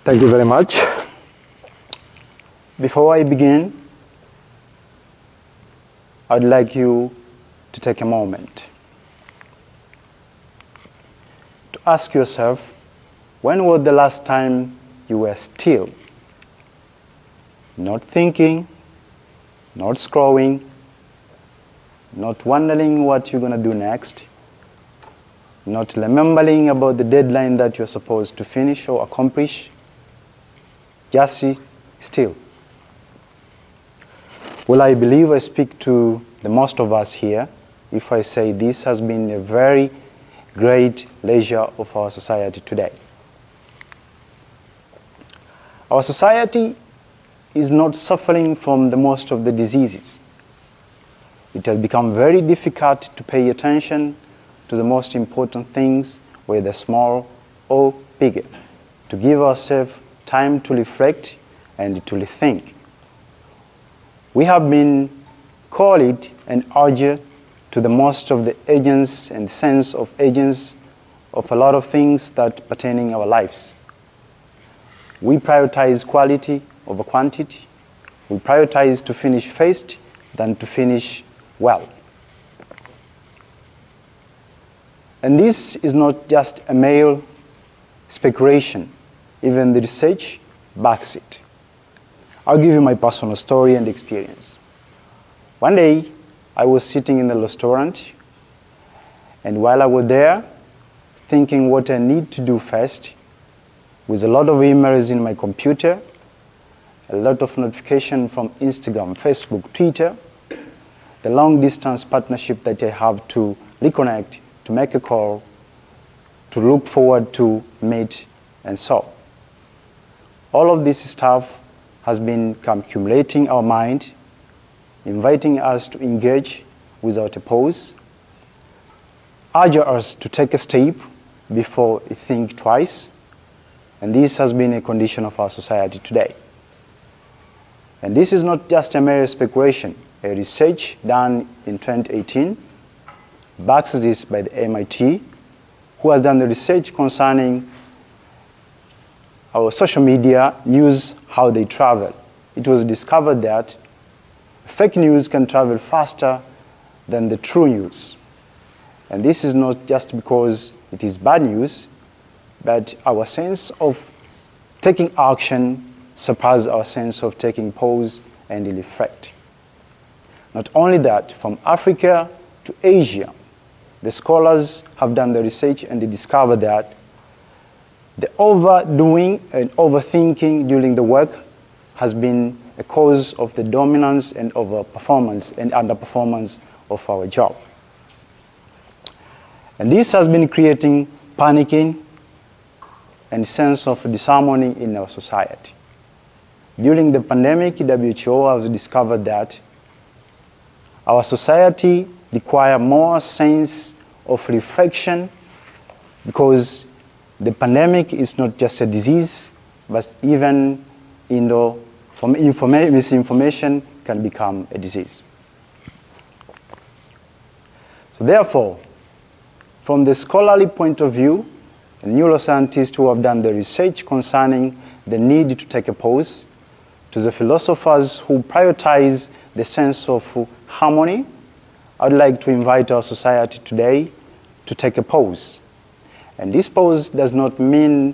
Thank you very much. Before I begin, I'd like you to take a moment to ask yourself, when was the last time you were still? Not thinking, not scrolling, not wondering what you're going to do next, not remembering about the deadline that you're supposed to finish or accomplish, just still. Well, I believe I speak to the most of us here if I say this has been a very great leisure of our society today. Our society is not suffering from the most of the diseases. It has become very difficult to pay attention to the most important things, whether small or bigger, to give ourselves time to reflect and to rethink. We have been called and urged to the most of the agents and sense of agents of a lot of things that pertaining our lives. We prioritize quality over quantity. We prioritize to finish first than to finish well. And this is not just a mere speculation. Even the research backs it. I'll give you my personal story and experience. One day, I was sitting in the restaurant, and while I was there, thinking what I need to do first, with a lot of emails in my computer, a lot of notifications from Instagram, Facebook, Twitter, the long-distance partnership that I have to reconnect, to make a call, to look forward to meet, and so. All of this stuff has been accumulating our mind, inviting us to engage without a pause, urge us to take a step before we think twice, and this has been a condition of our society today. And this is not just a mere speculation. A research done in 2018 backs this by the MIT, who has done the research concerning our social media news, how they travel. It was discovered that fake news can travel faster than the true news. And this is not just because it is bad news, but our sense of taking action surpasses our sense of taking pause and reflect. Not only that, from Africa to Asia, the scholars have done the research and they discovered that the overdoing and overthinking during the work has been a cause of the dominance and overperformance and underperformance of our job. And this has been creating panicking and sense of disharmony in our society. During the pandemic, WHO has discovered that our society requires more sense of reflection because the pandemic is not just a disease, but even misinformation can become a disease. So therefore, from the scholarly point of view, neuroscientists who have done the research concerning the need to take a pause, to the philosophers who prioritize the sense of harmony, I'd like to invite our society today to take a pause. And this pause does not mean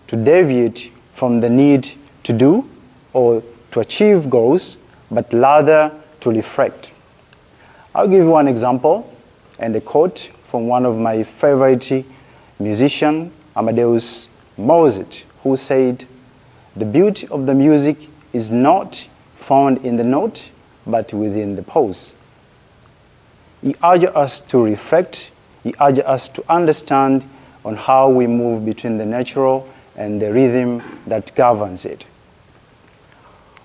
to deviate from the need to do or to achieve goals, but rather to reflect. I'll give you one example and a quote from one of my favorite musicians, Amadeus Mozart, who said, "The beauty of the music is not found in the note, but within the pause." He urges us to reflect. He urges us to understand on how we move between the natural and the rhythm that governs it.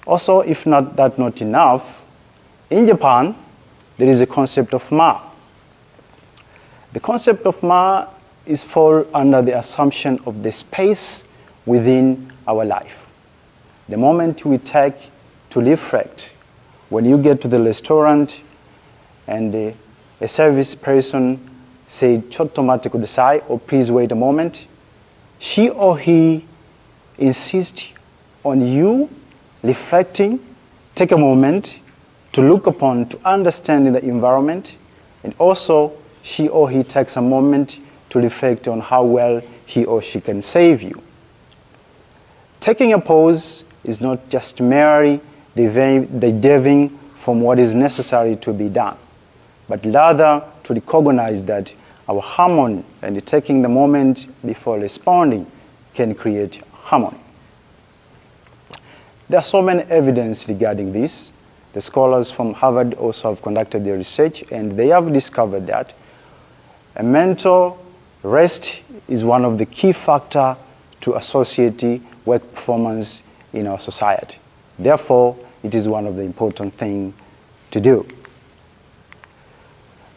Also, if not enough, in Japan, there is a concept of ma. The concept of ma is fall under the assumption of the space within our life. The moment we take to reflect, when you get to the restaurant and a service person say, "Chotto matte kudasai," or "please wait a moment," she or he insist on you reflecting, take a moment to look upon, to understand the environment, and also she or he takes a moment to reflect on how well he or she can save you. Taking a pause is not just merely deviating from what is necessary to be done, but rather to recognize that our harmony and taking the moment before responding can create harmony. There are so many evidence regarding this. The scholars from Harvard also have conducted their research, and they have discovered that a mental rest is one of the key factors to associate work performance in our society. Therefore, it is one of the important things to do.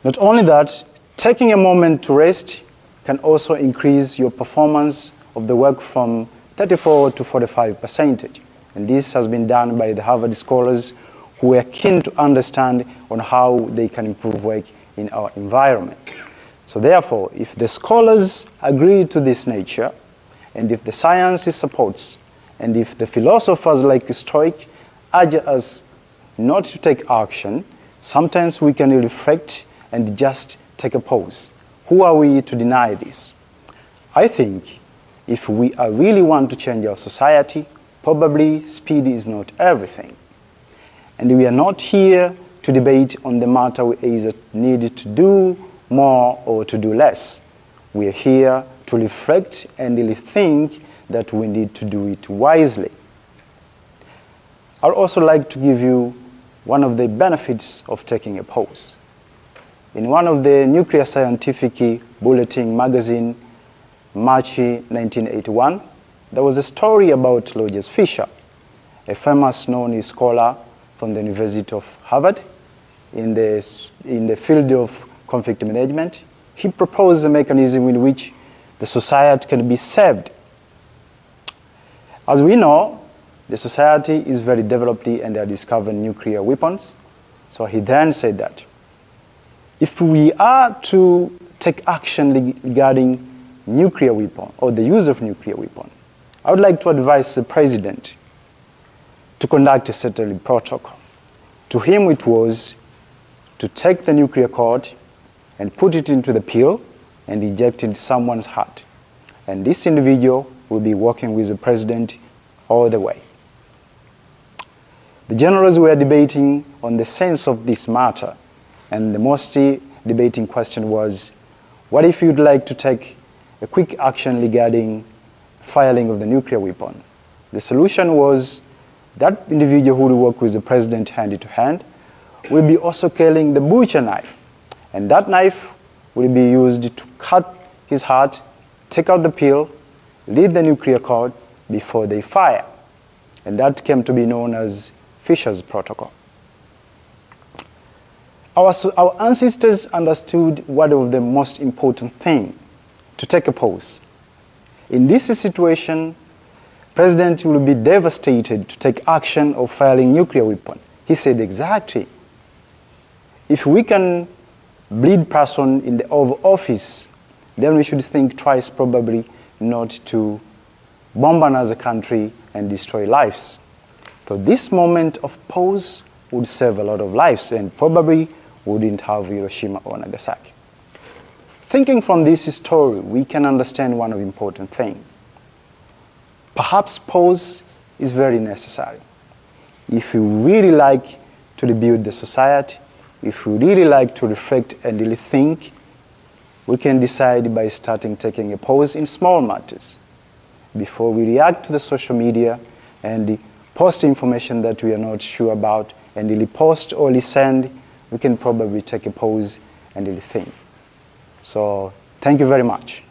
Not only that, taking a moment to rest can also increase your performance of the work from 34 to 45%. And this has been done by the Harvard scholars who are keen to understand on how they can improve work in our environment. So therefore, if the scholars agree to this nature, and if the science supports, and if the philosophers like Stoic urge us not to take action, sometimes we can reflect and just take a pause. Who are we to deny this? I think if we really want to change our society, probably speed is not everything. And we are not here to debate on the matter we either need to do more or to do less. We are here to reflect and really think that we need to do it wisely. I'd also like to give you one of the benefits of taking a pause. In one of the Nuclear Scientific Bulletin magazine, March 1981, there was a story about Rogers Fisher, a famous known scholar from the University of Harvard in the field of conflict management. He proposed a mechanism in which the society can be saved. As we know, the society is very developed and they are discovering nuclear weapons. So he then said that if we are to take action regarding nuclear weapon or the use of nuclear weapon, I would like to advise the president to conduct a certain protocol. To him it was to take the nuclear cord and put it into the pill and inject it in someone's heart. And this individual will be working with the president all the way. The generals were debating on the sense of this matter, and the most debating question was, what if you'd like to take a quick action regarding firing of the nuclear weapon? The solution was that individual who will work with the president hand to hand will be also carrying the butcher knife, and that knife will be used to cut his heart, take out the pill, read the nuclear code before they fire. And that came to be known as Fisher's protocol. Our ancestors understood what was the most important thing, to take a pause. In this situation, President will be devastated to take action of firing nuclear weapon. He said exactly, if we can bleed person in the Oval Office, then we should think twice probably not to bomb another country and destroy lives. So this moment of pause would save a lot of lives and probably wouldn't have Hiroshima or Nagasaki. Thinking from this story, we can understand one important thing. Perhaps pause is very necessary. If you really like to rebuild the society, if you really like to reflect and really think, we can decide by starting taking a pause in small matters. Before we react to the social media and post information that we are not sure about and really post or resend, we can probably take a pause and really think. So thank you very much.